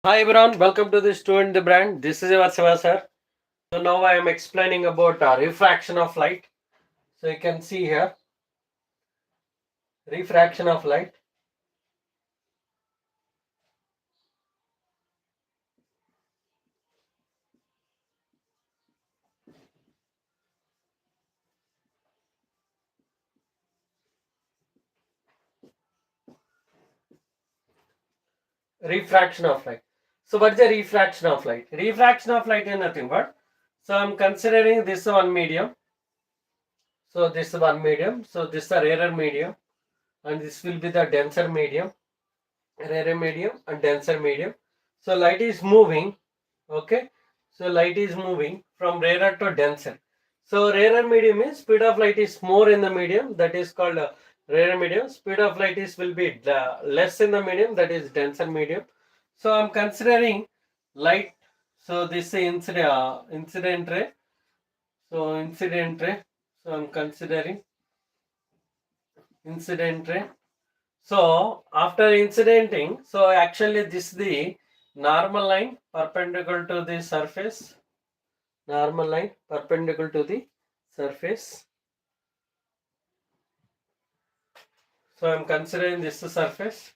Hi everyone, welcome to the Student the Brand. This is your Siva sir. So now I am explaining about refraction of light. So you can see here, refraction of light. Refraction of light. So what's the refraction of light? Refraction of light is nothing but, so I'm considering this one medium. So this one medium. So this is a rarer medium, and this will be the denser medium, rarer medium and denser medium. So light is moving. Okay, so light is moving from rarer to denser. So rarer medium means speed of light is more in the medium, that is called rarer medium. Speed of light is will be less in the medium, that is denser medium. So I'm considering light. So this is incident ray. So incident ray. So I'm considering incident ray. So after incidenting, so actually this is the normal line perpendicular to the surface. Normal line perpendicular to the surface. So I am considering this surface.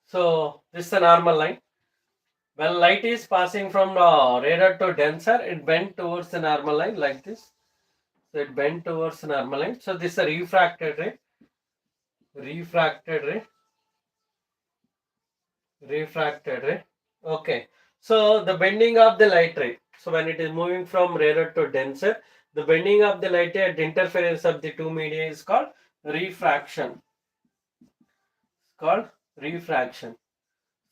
So this is a normal line. When light is passing from rarer to denser, it bent towards the normal line like this. So it bent towards the normal line. So this is a refracted ray. Refracted ray. Refracted ray. Okay. So the bending of the light ray. So when it is moving from rarer to denser, the bending of the light ray at the interference of the two media is called refraction. It's called refraction.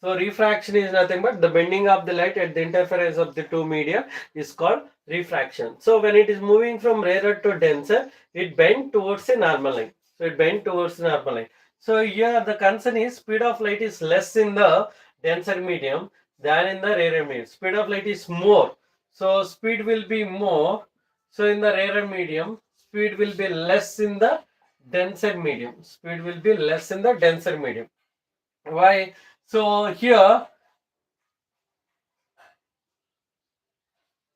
So refraction is nothing but the bending of the light at the interference of the two media is called refraction. So when it is moving from rarer to denser, it bends towards a normal line. So it bends towards the normal line. So here the concern is speed of light is less in the denser medium than in the rarer medium. Speed of light is more. So speed will be more. So in the rarer medium, speed will be less in the denser medium. Speed will be less in the denser medium. Why? So here,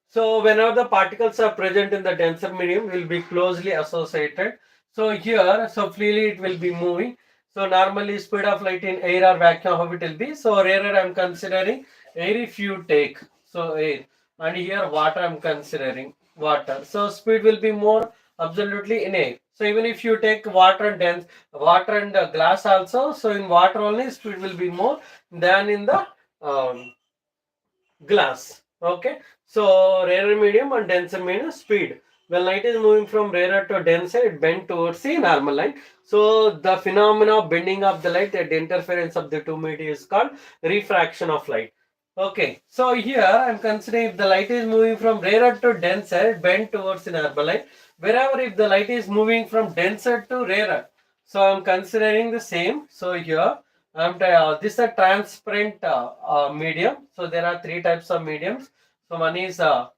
so whenever the particles are present in the denser medium, will be closely associated. So here, so freely it will be moving. So normally speed of light in air or vacuum, how it will be. So rarer I'm considering air if you take. So air, and here water I'm considering water. So speed will be more absolutely in air. So even if you take water and dense water and glass also, so in water only speed will be more than in the glass. Okay, so rarer medium and denser medium speed. When light is moving from rarer to denser, it bends towards the normal line. So the phenomena of bending of the light at the interference of the two media is called refraction of light. Okay, so here I am considering if the light is moving from rarer to denser, it bends towards the normal line. Wherever if the light is moving from denser to rarer, so I am considering the same. So here this is a transparent medium. So there are three types of mediums. So one is a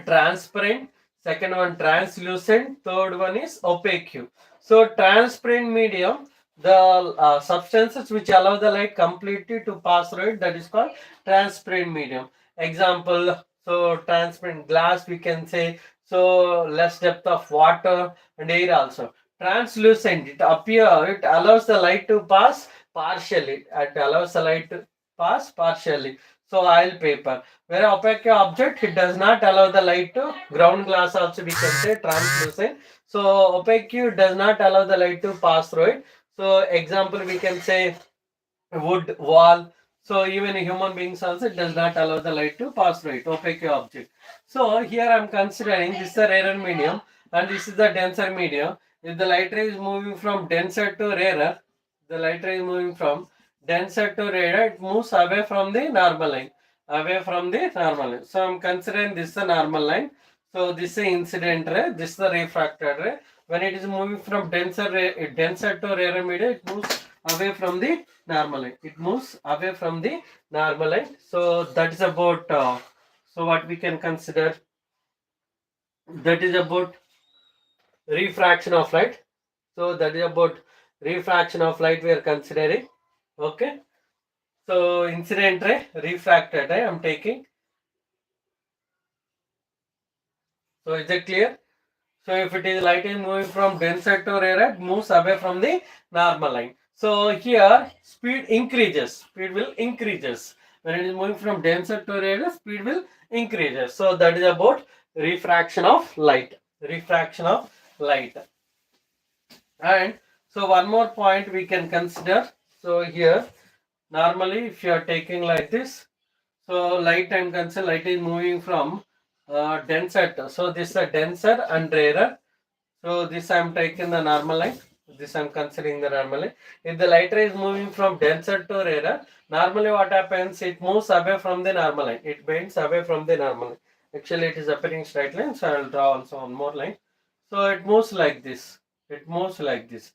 transparent, second one translucent, third one is opaque. So transparent medium, the substances which allow the light completely to pass through it, that is called transparent medium. Example, so transparent glass we can say, so less depth of water and air also. Translucent, it allows the light to pass partially. It allows the light to pass partially. So oil paper. Where opaque object, it does not allow the light to, ground glass also we can say translucent. So opaque does not allow the light to pass through it. So example we can say wood, wall. So even human beings also, it does not allow the light to pass through it, opaque object. So here I am considering this is the rarer medium and this is the denser medium. If the light ray is moving from denser to rarer, the light ray is moving from denser to rarer, it moves away from the normal line. Away from the normal line. So I am considering this is the normal line. So this is incident ray, this is the refracted ray. When it is moving from denser to rarer medium, it moves away from the normal line. It moves away from the normal line. So that is about so what we can consider, that is about refraction of light. So that is about refraction of light we are considering. Okay. So incident ray, refracted ray I'm taking. So is it clear? So if it is light is moving from denser to rarer, it moves away from the normal line. So here speed increases. Speed will increases. When it is moving from denser to rarer, speed will increases. So that is about refraction of light. Refraction of light. And so one more point we can consider. So here normally if you are taking like this, so light I'm consider light is moving from denser to, so this is a denser and rarer. So this I am taking the normal line. This I am considering the normal line. If the light ray is moving from denser to rarer, normally what happens? It moves away from the normal line. It bends away from the normal line. Actually, it is appearing straight line. So I will draw also one more line. So it moves like this. It moves like this.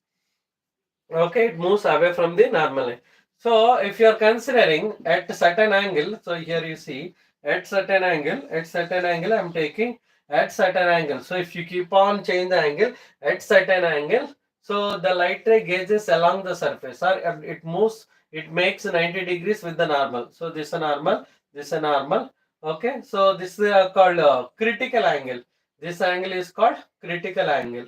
Okay, it moves away from the normal line. So if you are considering at certain angle, so here you see at certain angle I am taking at certain angle. So if you keep on change the angle at certain angle, so the light ray gauges along the surface or it moves, it makes 90 degrees with the normal. So this is a normal, this is a normal. Okay, so this is called critical angle. This angle is called critical angle.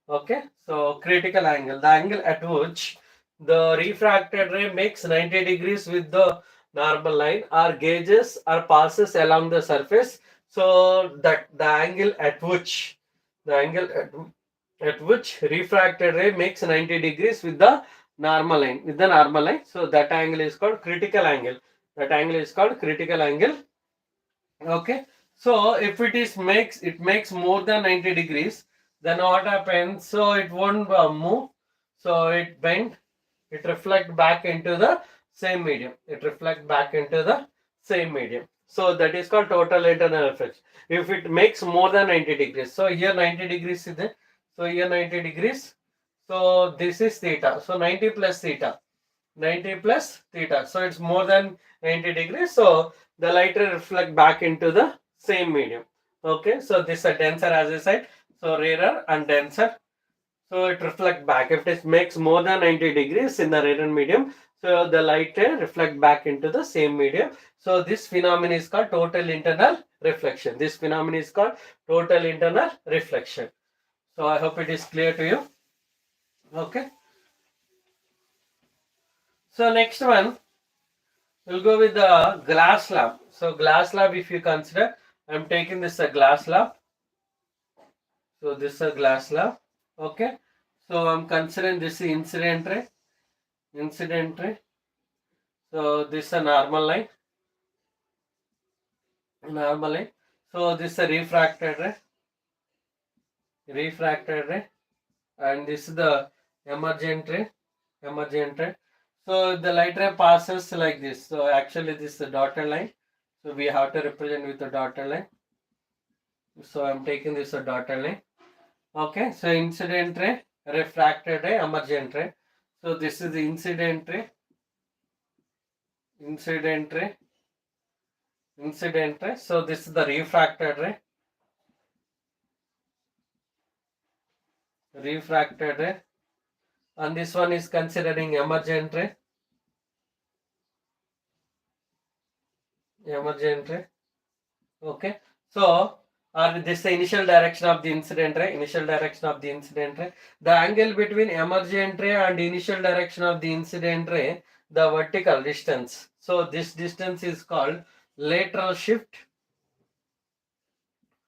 Okay, so critical angle, the angle at which the refracted ray makes 90 degrees with the normal line or gauges or passes along the surface. So that the angle at which refracted ray makes 90 degrees with the normal line. So that angle is called critical angle. That angle is called critical angle. Okay, so if it makes more than 90 degrees, then what happens? So it won't move, so it bend, it reflect back into the same medium, it reflect back into the same medium. So that is called total internal reflection. If it makes more than 90 degrees, so here 90 degrees is there, so here 90 degrees, so this is theta, so 90 plus theta, 90 plus theta, so it's more than 90 degrees. So the light will reflect back into the same medium. Okay, so this is a denser as I said, so rarer and denser, so it reflect back. If it makes more than 90 degrees in the rarer medium, so the light will reflect back into the same medium. So this phenomenon is called total internal reflection. This phenomenon is called total internal reflection. So I hope it is clear to you. Okay, so next one we'll go with the glass slab. So glass slab, if you consider, I'm taking this a glass slab. So this is a glass slab. Okay. So I'm considering this incident ray. Incident ray. So this is a normal line. Normal line. So this is a refracted ray. Refracted ray. And this is the emergent ray. Emergent ray. So the light ray passes like this. So actually this is the dotted line. So we have to represent with the dotted line. So I'm taking this a dotted line. Okay, so incident ray, refracted ray, emergent ray. So this is the incident ray, incident ray, incident ray. So this is the refracted ray, refracted ray, and this one is considering emergent ray, emergent ray. Okay, so this is the initial direction of the incident ray, initial direction of the incident ray. The angle between emergent ray and initial direction of the incident ray, the vertical distance. So this distance is called lateral shift,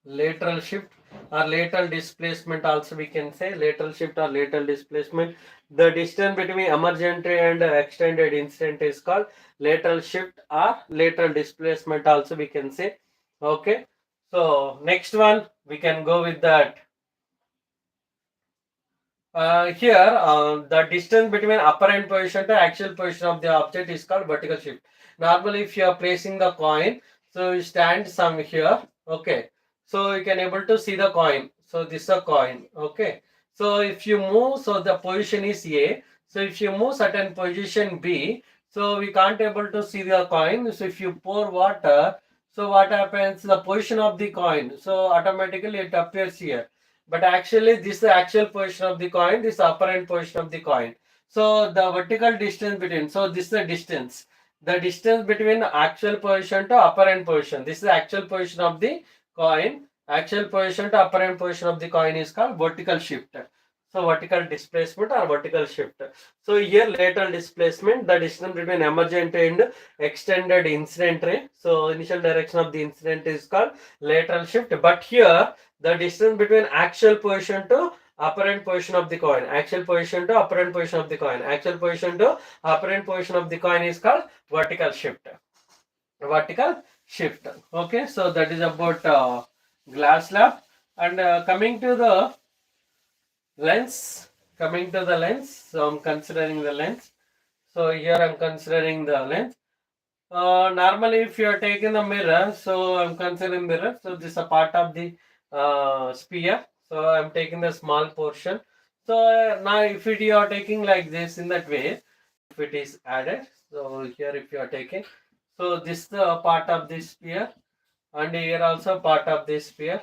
lateral shift or lateral displacement also we can say, lateral shift or lateral displacement. The distance between emergent ray and extended incident is called lateral shift or lateral displacement also we can say. Okay, so next one we can go with that. Here the distance between apparent position to actual position of the object is called vertical shift. Normally if you are placing the coin, so you stand some here. Okay, so you can able to see the coin. So this is a coin. Okay, so if you move, so the position is A. So if you move certain position B, so we can't able to see the coin. So if you pour water, so what happens? The position of the coin, so automatically it appears here. but actually this is the actual position of the coin, this is the apparent position of the coin. So the vertical distance between, so this is the distance between actual position to apparent position. This is the actual position of the coin. Actual position to apparent position of the coin is called vertical shift. So vertical displacement or vertical shift. So here lateral displacement, the distance between emergent and extended incident ray. So initial direction of the incident is called lateral shift. But here the distance between actual position to apparent position of the coin, actual position to apparent position of the coin, actual position to apparent position of the coin is called vertical shift. Vertical shift. Okay, so that is about glass slab. And coming to the lens, so I'm considering the lens. So here I'm considering the lens. Normally, if you are taking the mirror, so I'm considering mirror. So this is a part of the sphere. So I'm taking the small portion. So now, if you are taking like this in that way, if it is added, so here if you are taking, so this is the part of this sphere, and here also part of this sphere,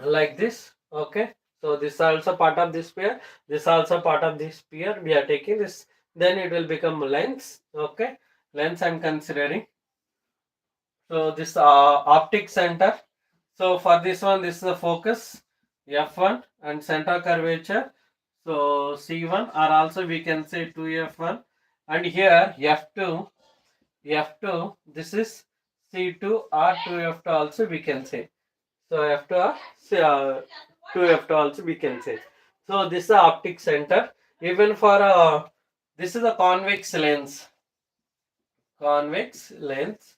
like this. Okay. So this is also part of this sphere. This is also part of this sphere. We are taking this. Then it will become lens. Okay. Lens I'm considering. So this optic center. So for this one, this is the focus f1 and center curvature. So c1, or also we can say 2f1, and here f2. This is c2 or 2f2 also we can say. So f2 or 2f2 also we can say. So this is the optic center. Even for this is a convex lens. Convex lens.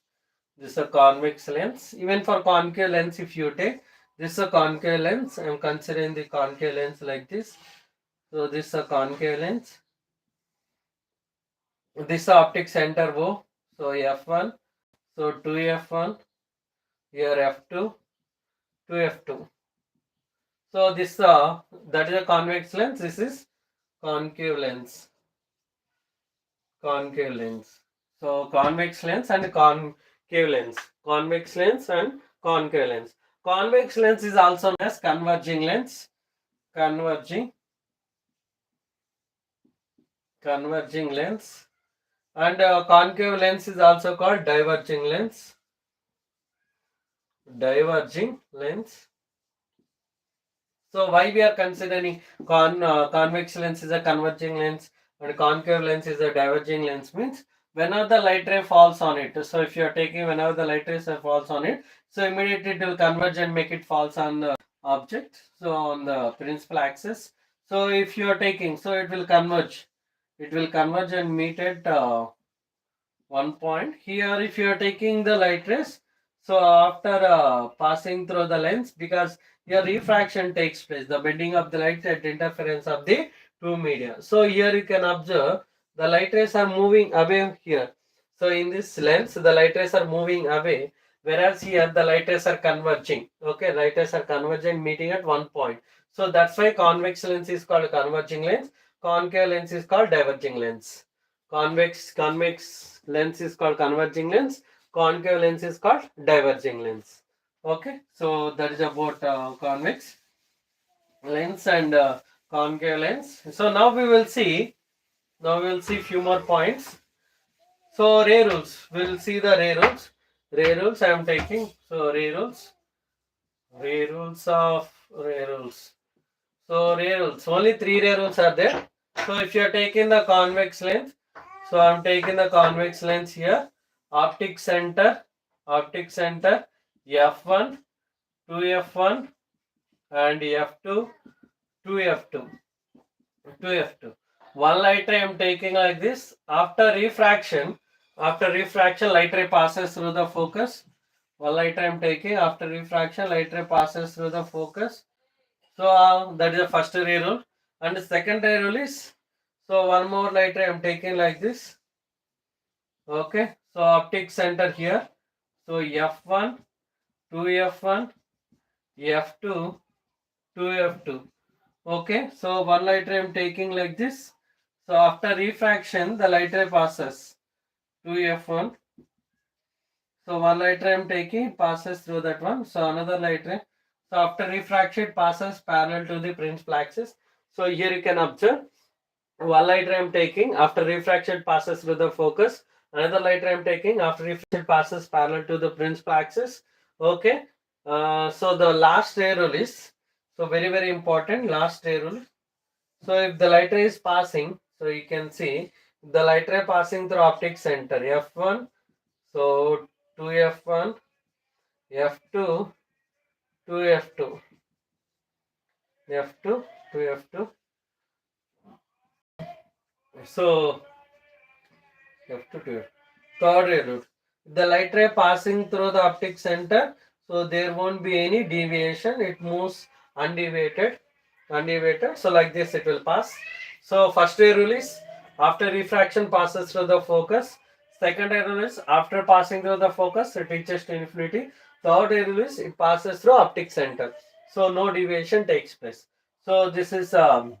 This is a convex lens. Even for concave lens, if you take, this is a concave lens. I am considering the concave lens like this. So this is a concave lens. This is optic center O. So f1. So 2f1. Here f2. 2f2. So this that is a convex lens. This is concave lens. Concave lens. So convex lens and concave lens. Convex lens and concave lens. Convex lens is also known as converging lens. Converging lens. And concave lens is also called diverging lens. Diverging lens. So why we are considering convex lens is a converging lens and concave lens is a diverging lens means whenever the light ray falls on it. So if you are taking whenever the light ray falls on it, so immediately it will converge and make it falls on the object. So on the principal axis. So if you are taking, so it will converge. It will converge and meet at one point. Here if you are taking the light rays, so after passing through the lens, because here refraction takes place, the bending of the light at interference of the two media. So here you can observe the light rays are moving away here. So in this lens, the light rays are moving away, whereas here the light rays are converging. Okay, light rays are converging, meeting at one point. So that's why convex lens is called converging lens. Concave lens is called diverging lens. Convex lens is called converging lens. Concave lens is called diverging lens. Okay, so that is about convex lens and concave lens. So now we will see. Few more points. So ray rules. We will see the ray rules. Ray rules I am taking. So ray rules. Ray rules of ray rules. So ray rules. Only 3 ray rules are there. So if you are taking the convex lens, so I am taking the convex lens here. Optic center f1, 2f1 and f2, 2f2. One light ray I am taking like this. After refraction, light ray passes through the focus. One light ray I am taking. After refraction, light ray passes through the focus. So that is the first ray rule. And the second ray rule is, so one more light ray I am taking like this. Okay, so optic center here. So f1, 2f1, f2, 2f2. Okay, so one light ray I am taking like this. So after refraction, the light ray passes 2f1. So one light ray I am taking, passes through that one. So another light ray. So after refraction, it passes parallel to the principal axis. So here you can observe one light ray I am taking, after refraction passes through the focus. Another light ray I am taking, after refraction passes parallel to the principal axis. Okay. So the last ray rule is, so very important, last ray rule. So if the light ray is passing, so you can see the light ray passing through optic center F1, so 2F1, F2, 2F2, F2, 2F2. So F2 to F. Third ray route. The light ray passing through the optic center, so there won't be any deviation. It moves undeviated. So like this it will pass. So first ray rule is after refraction passes through the focus. Second ray rule is after passing through the focus it reaches to infinity. Third ray rule is it passes through optic center. So no deviation takes place. So this is the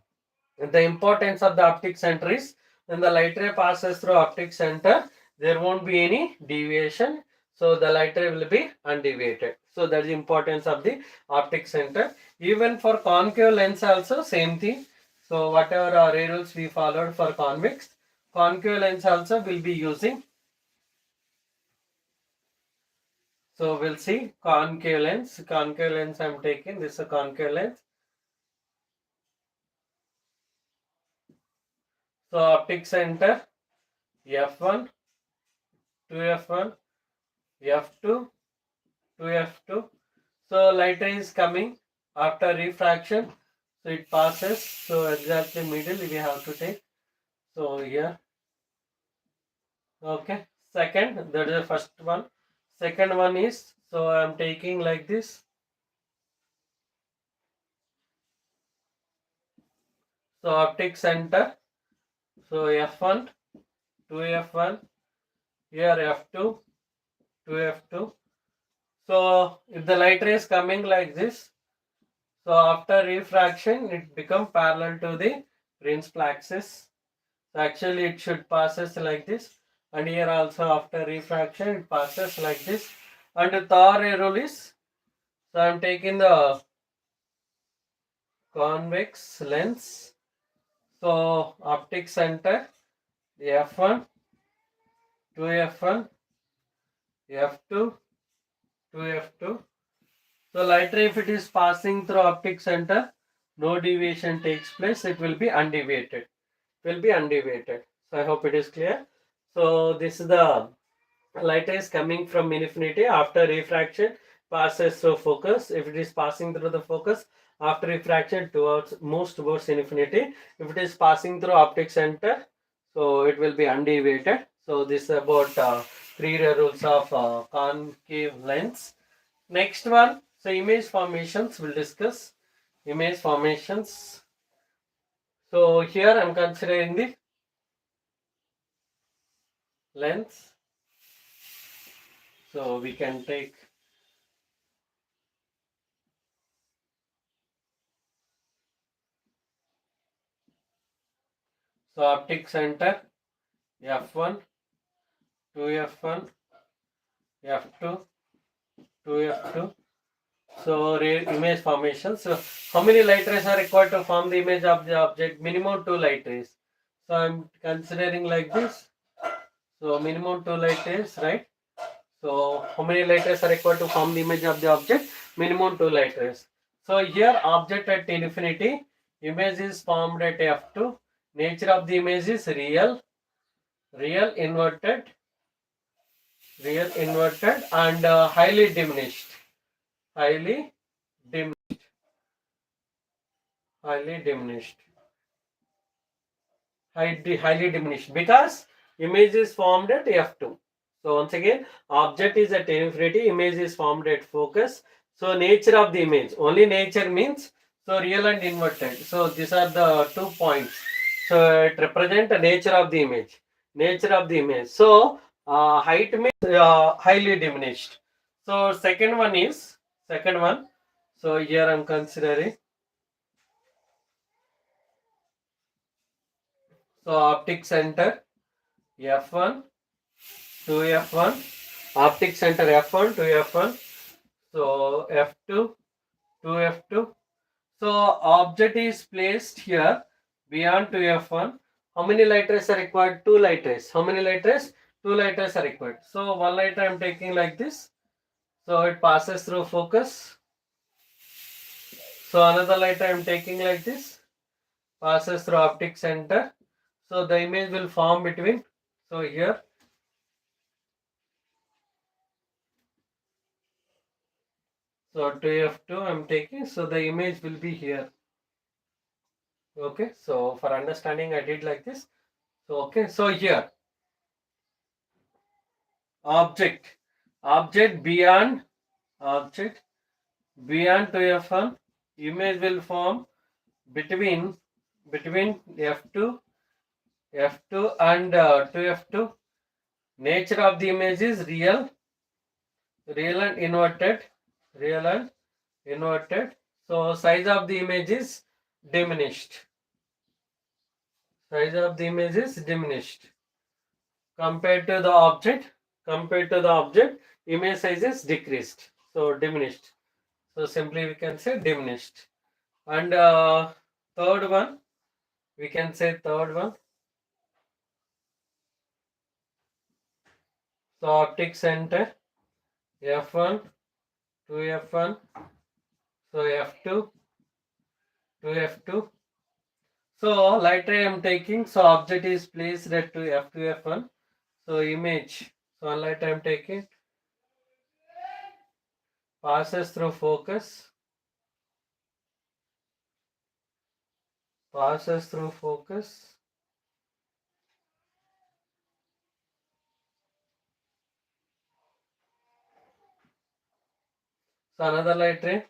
importance of the optic center is when the light ray passes through optic center, there won't be any deviation. So the light ray will be undeviated. So that's the importance of the optic center. Even for concave lens also same thing. So whatever ray rules we followed for convex, concave lens also will be using. So we'll see concave lens. Concave lens I'm taking. This is a concave lens. So optic center F1, 2F1, F2, 2F2. So light ray is coming after refraction. So it passes. So exactly middle we have to take. So here. Okay. Second, that is the first one. Second one is, so I am taking like this. So optic center. So F1, 2F1, here F2, 2F2. So if the light ray is coming like this, so after refraction, it become parallel to the principal axis. So actually, it should passes like this, and here also after refraction, it passes like this. And the third ray rule is, so I am taking the convex lens. So optic center, F1, 2F1, F2, 2F2. So light ray, if it is passing through optic center, no deviation takes place. It will be undeviated. So I hope it is clear. So this is the light is coming from infinity after refraction passes through focus. If it is passing through the focus after refraction towards moves towards infinity. If it is passing through optic center, so it will be undeviated. So this is about three rules of concave lens. Next one, so image formations we'll discuss. Image formations. So here I'm considering the lens. So we can take so optic center F1, 2F1, F2, 2F2. So image formation. So how many light rays are required to form the image of the object? Minimum 2 light rays. So I'm considering like this. So minimum 2 light rays, right? So how many light rays are required to form the image of the object? Minimum 2 light rays. So here object at infinity, image is formed at F2. Nature of the image is real inverted and highly diminished. Highly diminished. Highly diminished because image is formed at F2. So once again, object is at infinity, image is formed at focus. So nature of the image, only nature means so real and inverted. So these are the 2 points. So it represent the nature of the image. So height means highly diminished. So second one. So here I'm considering. So optic center F1, 2F1, optic center F1, 2F1, so F2, 2f2. So object is placed here beyond 2f1. How many light rays are required? 2 light rays. How many light rays? 2 light rays are required. So one light ray I am taking like this. So it passes through focus. So another light I am taking like this, passes through optic center. So the image will form between. So here. So 2f2 I am taking. So the image will be here. Okay. So for understanding I did like this. So okay. So here object beyond object beyond 2f1, image will form between f2 and 2f2. Nature of the image is real and inverted, real and inverted. So size of the image is diminished. Size of the image is diminished compared to the object. Image size is decreased. So diminished. So simply we can say diminished. And third one, we can say third one. So optic center f1 to f1. So f2 to f2. So light ray I am taking. So object is placed at to f2 f1. So image. So light I am taking, passes through focus. Passes through focus. So another light ray.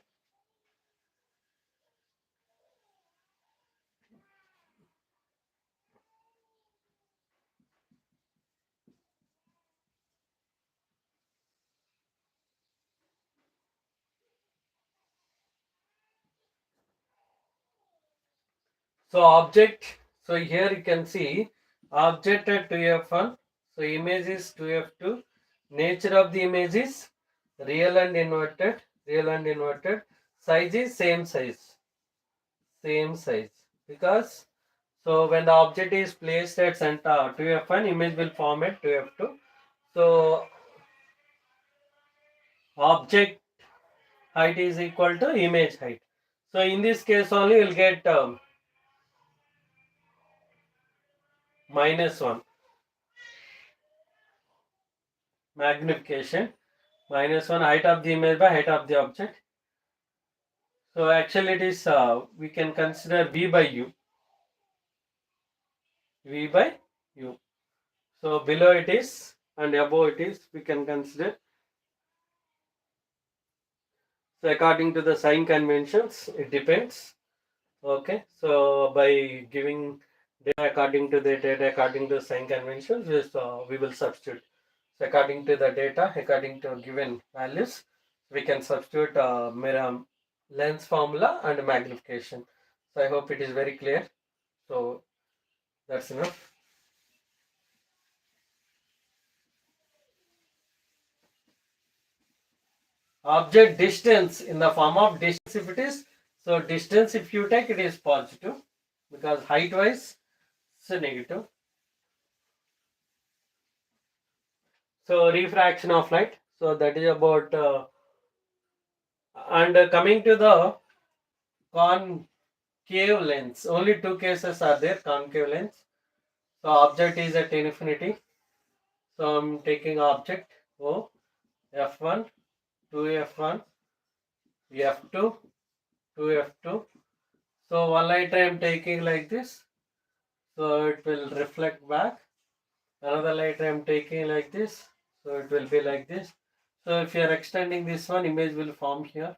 So object. So here you can see object at 2f1. So image is 2f2. Nature of the image is real and inverted. Size is same size. Because so when the object is placed at center 2f1, image will form at 2f2. So object height is equal to image height. So in this case only you will get -1 magnification, -1 height of the image by height of the object. So actually it is we can consider V by U. So below it is and above it is, we can consider. So according to the sign conventions, it depends. Okay. So by giving data according to the sign conventions, we will substitute. So according to the data, according to given values, we can substitute mirror lens formula and magnification. So I hope it is very clear. So that's enough. Object distance in the form of distance, if it is, so distance if you take, it is positive, because height wise it's a negative. So refraction of light, so that is about and coming to the concave lens, only two cases are there. Concave lens, so object is at infinity, so I'm taking object O, f1 2f1, f2 2f2. So one light I am taking like this, so it will reflect back. Another light I am taking like this, so it will be like this. So if you are extending this one, image will form here.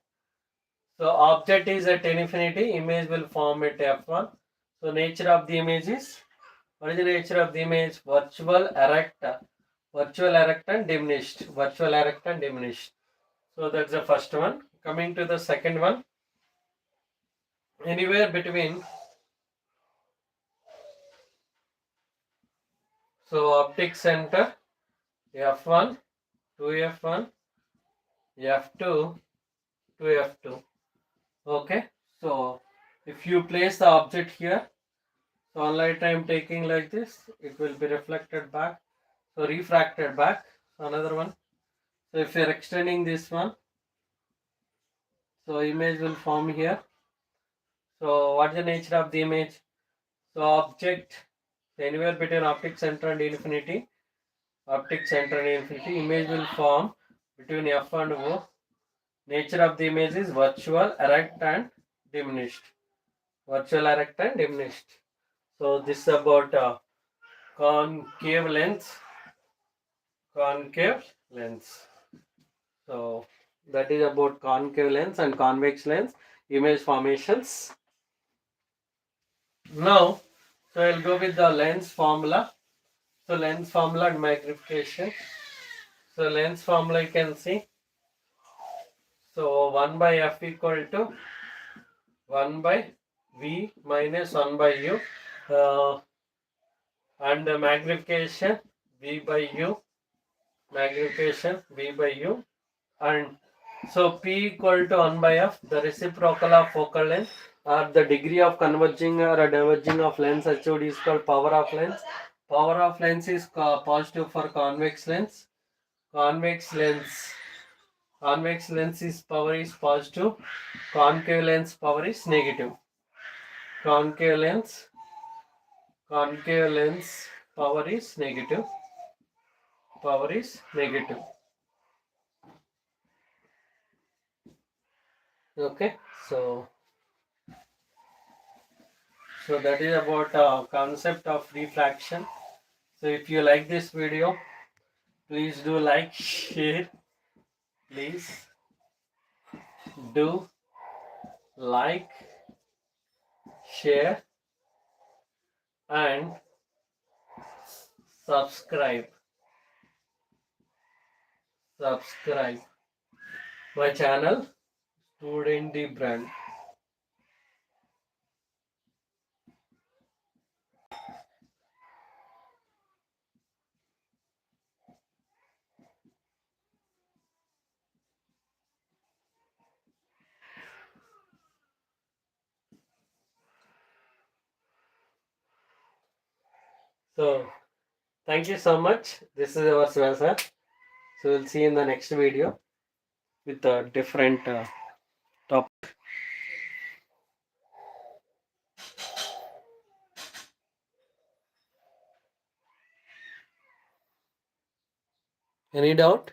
So object is at infinity, image will form at f1. So nature of the image is, what is the nature of the image? Virtual, erect and diminished. So that's the first one. Coming to the second one, anywhere between, so optic center f1 to f1, f2 to f2. Okay, so if you place the object here, sunlight I am taking like this, it will be reflected back, so refracted back. So another one. So if you are extending this one, so image will form here. So what is the nature of the image? So object anywhere between optic center and infinity, image will form between F and O. Nature of the image is virtual, erect and diminished. Virtual, erect and diminished. So this is about concave lens. Concave lens. So that is about concave lens and convex lens image formations. Now, so I'll go with the lens formula. So lens formula and magnification. So lens formula you can see. So 1 by f equal to 1 by v minus 1 by u, and the magnification v by u, magnification v by u, and so p equal to 1 by f, the reciprocal of focal length, or the degree of converging or diverging of lens achieved is called power of lens. Power of lens is positive for convex lens. Convex lens. Convex lens is power is positive. Concave lens power is negative. Concave lens. Concave lens power is negative. Power is negative. Okay. So that is about concept of refraction. So if you like this video, please do like, share. Please do like, share, and subscribe. Subscribe my channel, Student the Brand. So thank you so much. This is our Sir. So we'll see you in the next video with a different topic. Any doubt?